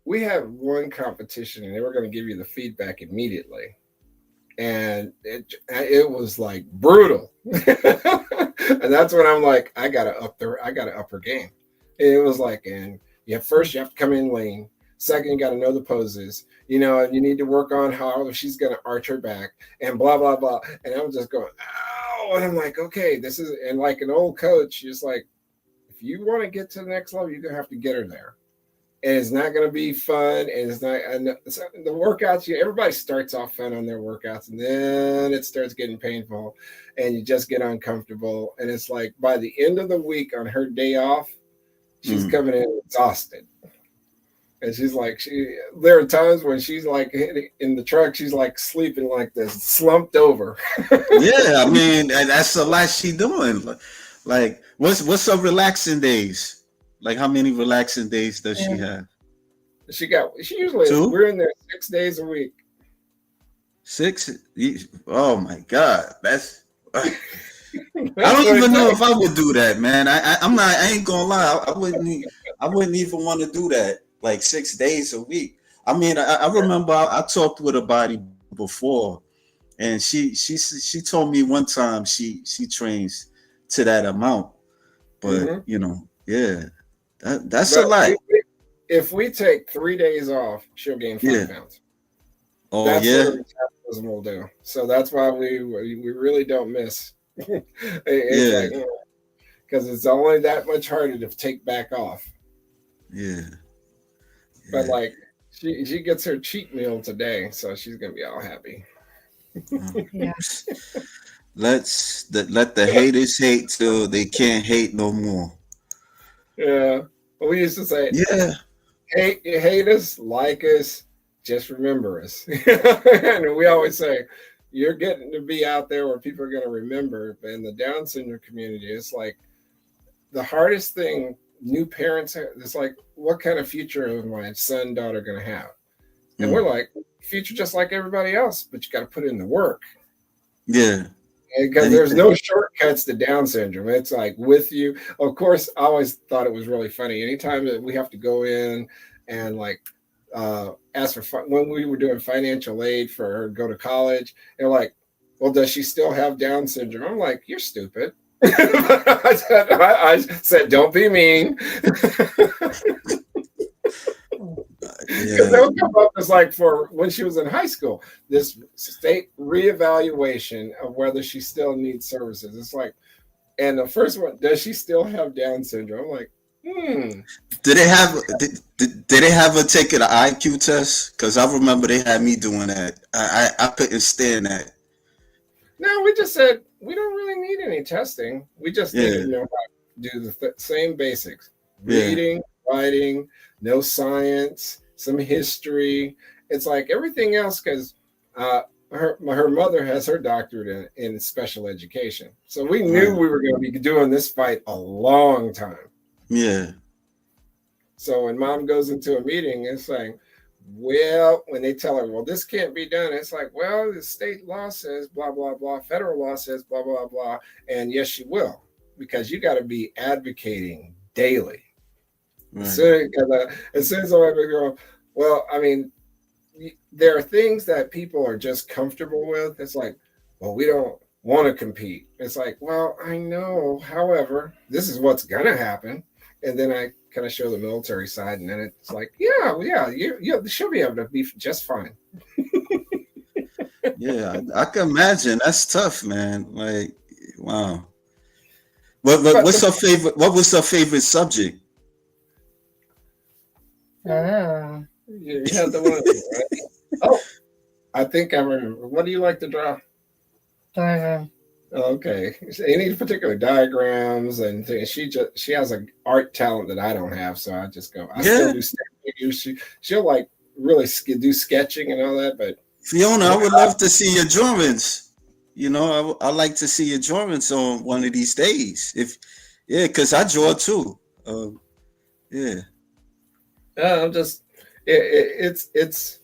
We had one competition, and they were going to give you the feedback immediately, and it was like brutal. And that's when I'm like, I gotta up her game. And it was like, and first you have to come in lane. Second, you got to know the poses, and you need to work on how she's going to arch her back and blah, blah, blah. And I'm just going, ow. And I'm like, okay, this is, and like an old coach, just like, if you want to get to the next level, you're going to have to get her there. And it's not going to be fun. And it's not, and the workouts, everybody starts off fun on their workouts, and then it starts getting painful and you just get uncomfortable. And it's like by the end of the week on her day off, she's coming in exhausted. And she's like, there are times when she's like in the truck, she's like sleeping like this, slumped over. Yeah, I mean, that's a lot she doing. Like, what's her relaxing days? Like, how many relaxing days does she have? She usually, 2? we're in there 6 days a week. 6? Oh my God, that's. I don't even know if I would do that, man. I ain't gonna lie. I wouldn't even want to do that. Like 6 days a week. I mean, I remember I talked with a body before, and she told me one time she trains to that amount. But that's a lot. If we take 3 days off, she'll gain 5 pounds. Oh, that's what her metabolism will do. So that's why we really don't miss. It's like, because it's only that much harder to take back off. Yeah. But like she gets her cheat meal today, so she's gonna be all happy. Yeah. Let the haters hate till they can't hate no more. Yeah. Well, we used to say, hate us, like us, just remember us. And we always say, you're getting to be out there where people are going to remember. But in the Down syndrome community, it's like the hardest thing new parents have. It's like, what kind of future is my son, daughter going to have? And we're like, future just like everybody else, but you got to put in the work. Yeah. Because there's no shortcuts to Down syndrome. It's like with you. Of course, I always thought it was really funny. Anytime that we have to go in and like ask for when we were doing financial aid for her to go to college, they're like, well, does she still have Down syndrome? I'm like, you're stupid. I said, don't be mean. Because they'll come up as like for when she was in high school, this state reevaluation of whether she still needs services. It's like, and the first one, does she still have Down syndrome? I'm like, Did they have did they have her taking an IQ test? Because I remember they had me doing that. I couldn't stand that. No, we just said we don't really need any testing. We just need Yeah. to know how to do the same basics: Yeah. reading, writing, no science, some history. It's like everything else because her mother has her doctorate in special education, so we knew we were going to be doing this fight a long time. Yeah. So when mom goes into a meeting, it's like, well, when they tell her, well, this can't be done, it's like, well, the state law says blah, blah, blah. Federal law says blah, blah, blah. And yes, you will, because you got to be advocating daily. Right. As soon as I go, well, I mean, there are things that people are just comfortable with. It's like, well, we don't want to compete. It's like, well, I know. However, this is what's going to happen. And then I kind of show the military side, and then it's like, yeah, she'll be able to be just fine. Yeah, I can imagine. That's tough, man. Like, wow. What's her favorite? What was her favorite subject? Oh. You had the one, right? Oh, I think I remember. What do you like to draw? Diagram. Okay. Any particular diagrams and things? She has an art talent that I don't have, so I just go. I still do stick figures. She'll like really do sketching and all that, but Fiona, I would love to see your drawings. You know, I like to see your drawings on one of these days. Because I draw too. Yeah. I'm just it's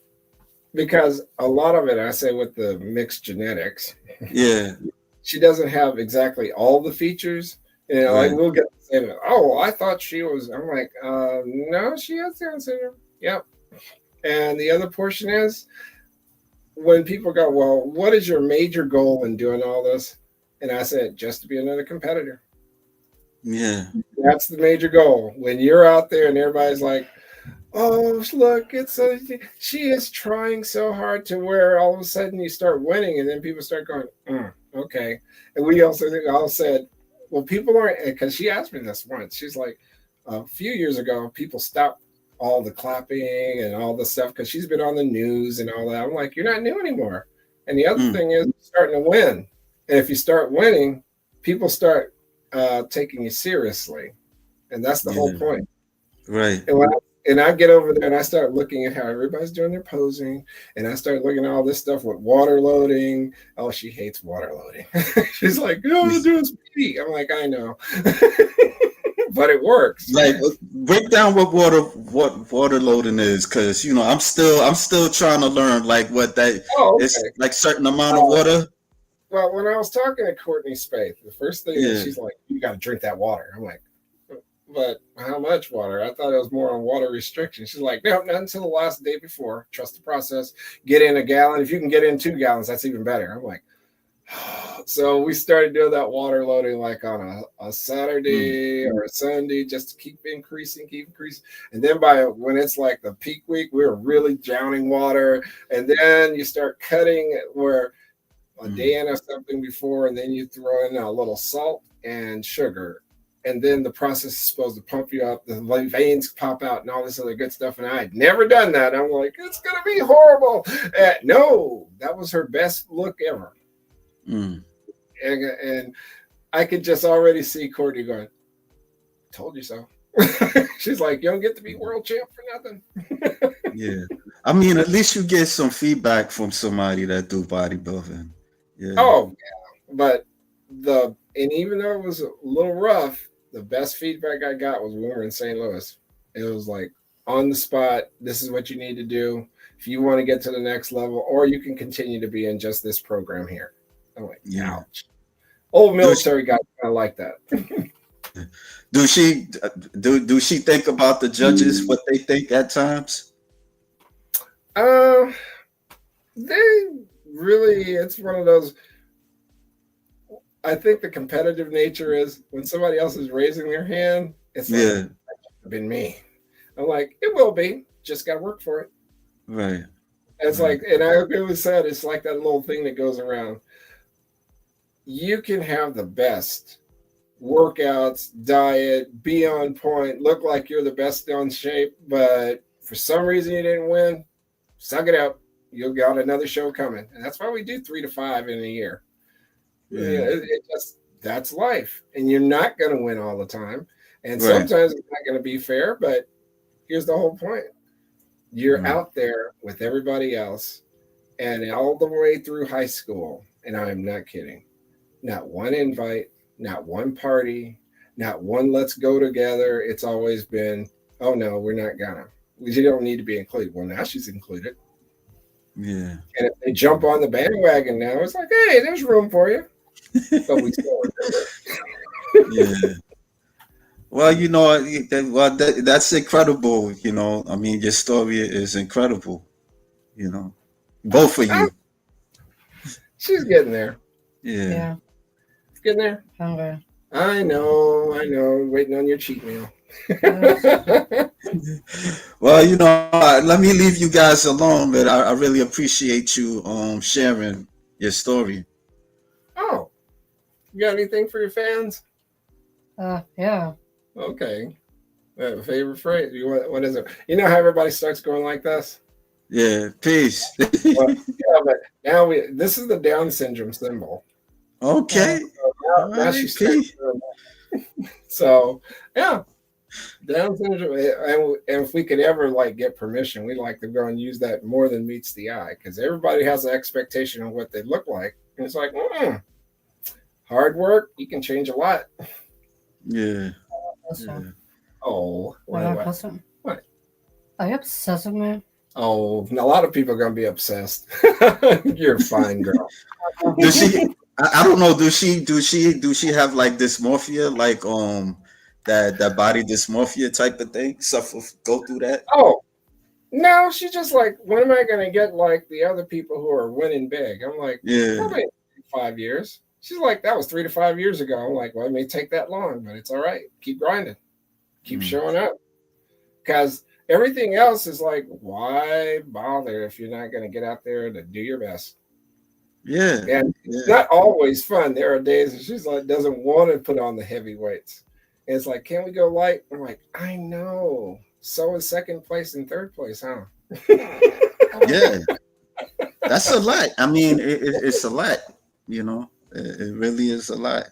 because a lot of it, I say, with the mixed genetics. Yeah. She doesn't have exactly all the features. You know, Right. like we'll get the same. Oh, I thought she was. I'm like, no, she has Down syndrome. Yep. And the other portion is when people go, well, what is your major goal in doing all this? And I said, just to be another competitor. Yeah. That's the major goal. When you're out there and everybody's like, oh, look, she is trying so hard to where all of a sudden you start winning, and then people start going, okay. And we also all said, well, people aren't, because she asked me this once. She's like, a few years ago, people stopped all the clapping and all the stuff because she's been on the news and all that. I'm like, you're not new anymore. And the other thing is starting to win. And if you start winning, people start taking you seriously. And that's the whole point. Right. And I get over there and I start looking at how everybody's doing their posing. And I start looking at all this stuff with water loading. Oh, she hates water loading. She's like, oh, do a speedy. I'm like, I know. But it works. Like, break down what water loading is, because you know I'm still trying to learn like what that is, like certain amount of water. Well, when I was talking to Courtney Spaeth, the first thing is she's like, you got to drink that water. I'm like, but how much water? I thought it was more on water restriction. She's like, no, not until the last day before. Trust the process. Get in a gallon. If you can get in 2 gallons, that's even better. I'm like, so we started doing that water loading like on a Saturday or a Sunday, just to keep increasing. And then when it's like the peak week, we were really drowning water. And then you start cutting where a day in or something before, and then you throw in a little salt and sugar. And then the process is supposed to pump you up. The veins pop out and all this other good stuff. And I had never done that. I'm like, it's going to be horrible. No, that was her best look ever. And I could just already see Courtney going, told you so. She's like, you don't get to be world champ for nothing. Yeah. I mean, at least you get some feedback from somebody that do bodybuilding. Yeah. Oh, yeah. But and even though it was a little rough, the best feedback I got was when we were in St. Louis. It was like on the spot, this is what you need to do if you want to get to the next level, or you can continue to be in just this program here. I'm like, ouch. Old military guy kind of like that. Do she think about the judges, what they think at times? They really, it's one of those. I think the competitive nature is when somebody else is raising their hand, it's like, that should have been me. I'm like, it will be. just got to work for it. Right. It's Right. like, and I always said, it's like that little thing that goes around. You can have the best workouts, diet, be on point, look like you're the best on shape, but for some reason you didn't win, suck it up. You'll got another show coming. And that's why we do 3 to 5 in a year. Yeah. It just, that's life. And you're not going to win all the time. And Right. sometimes it's not going to be fair, but here's the whole point. You're Right. out there with everybody else, and all the way through high school, and I am not kidding, not one invite, not one party, not one let's go together. It's always been, oh no, we're not gonna. You don't need to be included. Well, now she's included. Yeah. And if they jump on the bandwagon now, it's like, hey, there's room for you. But we still remember. Yeah. Well, that's incredible. I mean, your story is incredible. Both of you. She's getting there. Yeah. Yeah. Getting there. Hungry. I know. Waiting on your cheat meal. Well, let me leave you guys alone, but I really appreciate you sharing your story. Oh, you got anything for your fans? Yeah. Okay. Favorite phrase? What is it? You know how everybody starts going like this? Yeah. Peace. Well, yeah, but now this is the Down syndrome symbol. Okay. Now, now she starts doing that. So yeah, Down syndrome. And if we could ever get permission, we'd like to go and use that more than meets the eye, because everybody has an expectation of what they look like, and it's like, hard work, you can change a lot. Yeah. Also, Oh, what? Are you obsessed with me? Oh, a lot of people are gonna be obsessed. You're a fine girl. Does she? I don't know. Do she have dysmorphia, that body dysmorphia type of thing? Go through that? Oh no, she's just like, when am I gonna get like the other people who are winning big? I'm like, Yeah. probably 5 years. She's like, that was 3 to 5 years ago. I'm like, well, it may take that long, but it's all right. Keep grinding, keep showing up, because everything else is like, why bother if you're not gonna get out there to do your best? Yeah. And it's not always fun. There are days that she's like, doesn't want to put on the heavy weights. And it's like, can we go light? I'm like, I know. So is second place and third place, huh? Yeah. That's a lot. I mean, it's a lot. It really is a lot.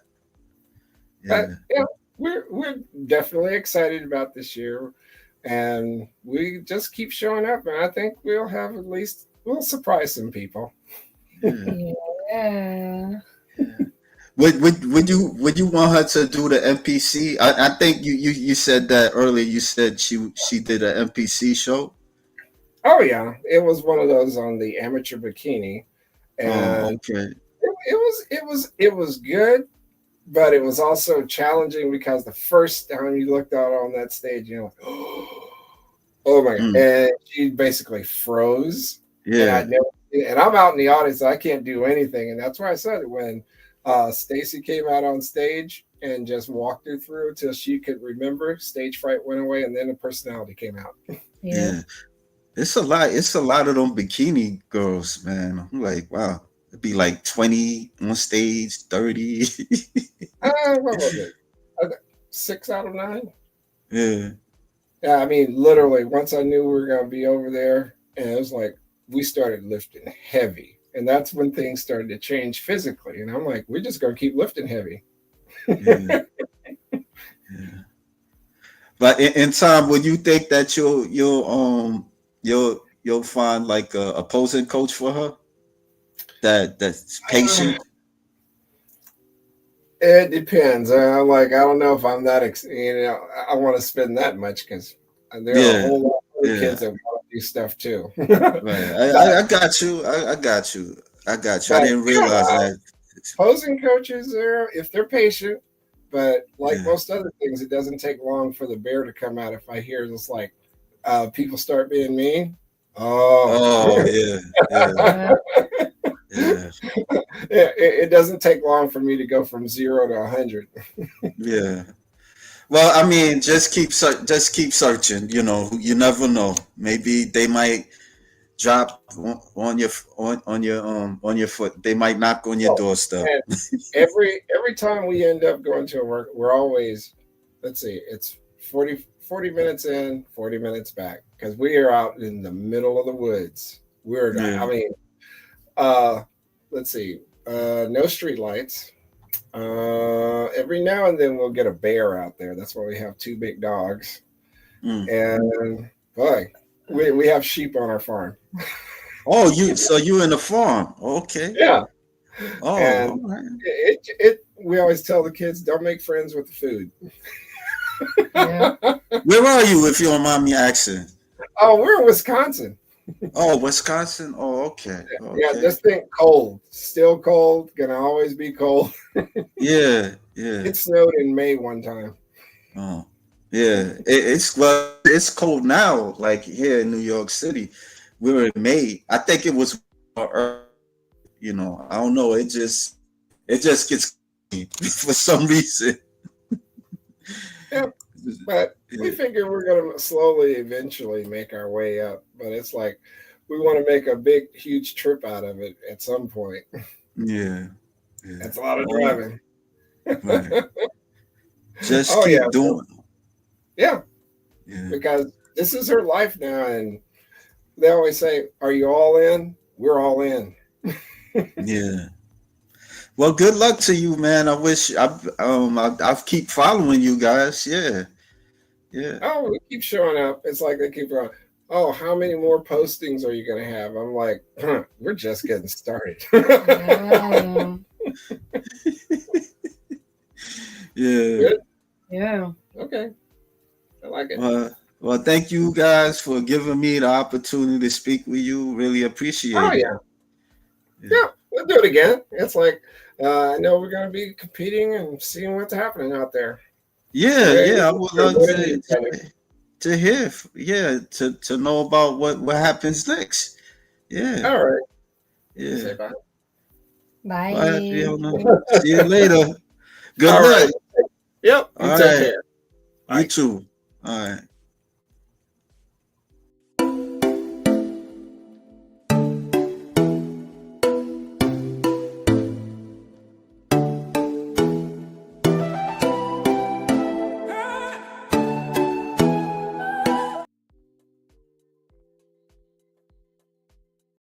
Yeah. Yeah, we're definitely excited about this year, and we just keep showing up, and I think we'll surprise some people. Yeah. Would you want her to do the NPC? I think you said that earlier. You said she did an NPC show. Oh yeah, it was one of those on the amateur bikini, and okay. it was good, but it was also challenging, because the first time you looked out on that stage, you're like, oh my god, and she basically froze. Yeah. And I'm out in the audience, so I can't do anything, and that's why I said it when Stacy came out on stage and just walked her through until she could remember. Stage fright went away, and then the personality came out. Yeah. It's a lot. It's a lot of them bikini girls, man. I'm like, wow. It'd be like 20 on stage, 30. What was it? 6 out of 9? Yeah. Yeah, I mean, literally, once I knew we were going to be over there, and it was like, we started lifting heavy. And that's when things started to change physically. And I'm like, we're just going to keep lifting heavy. Yeah. Yeah. But in time, would you think that you'll find like a opposing coach for her that's patient? It depends. I don't know if I'm that, I want to spend that much, because there are a whole lot of other kids that want to do stuff too. Right. I got you. I got you. I didn't realize that. Opposing coaches if they're patient, but most other things, it doesn't take long for the bear to come out. If I hear this, people start being mean. Oh yeah. Yeah. It doesn't take long for me to go from 0 to 100. Yeah. Well, I mean, just keep searching. You know, you never know. Maybe they might drop on your on your foot. They might knock on your Oh, doorstep. and every time we end up going to a work, we're always, let's see, it's 40 minutes in, 40 minutes back, because we are out in the middle of the woods. I Yeah. mean, uh, let's see, no street lights. Every now and then we'll get a bear out there. That's why we have two big dogs. Mm. And boy, we have sheep on our farm. Oh, you in the farm? Okay. Yeah. Oh, And all right. we always tell the kids, don't make friends with the food. Yeah. Where are you, if you don't mind me asking? Oh, we're in Wisconsin. Oh, Wisconsin. Oh, okay. Yeah, Okay. just think cold. Still cold, gonna always be cold. Yeah. Yeah. It snowed in May one time. Oh, yeah. It's cold now. Like here in New York City, we were in May. I think it was, you know, I don't know. It just gets for some reason. Yeah, but we Yeah. figure we're gonna slowly eventually make our way up. But it's like we want to make a big, huge trip out of it at some point. Yeah. Yeah. That's a lot of Oh, driving. right. Just Oh yeah, keep doing. yeah, Yeah. because this is her life now, and they always say, "Are you all in?" We're all in. Yeah. Well, good luck to you, man. I keep following you guys. Yeah. Yeah. Oh, we keep showing up. It's like they keep going, oh, how many more postings are you going to have? I'm like, we're just getting started. Yeah. Yeah. Good. Yeah. Okay. I like it. Well, thank you guys for giving me the opportunity to speak with you. Really appreciate Oh, it. yeah. Yeah, we'll do it again. It's like, I know we're going to be competing and seeing what's happening out there. Yeah, yeah. I would love Winning each other. to hear. Yeah, to know about what happens next. Yeah. All right. Yeah. Say bye. Bye. Bye, Fiona. See you later. Good All luck. right. Yep. You All take right. care. You too. All right.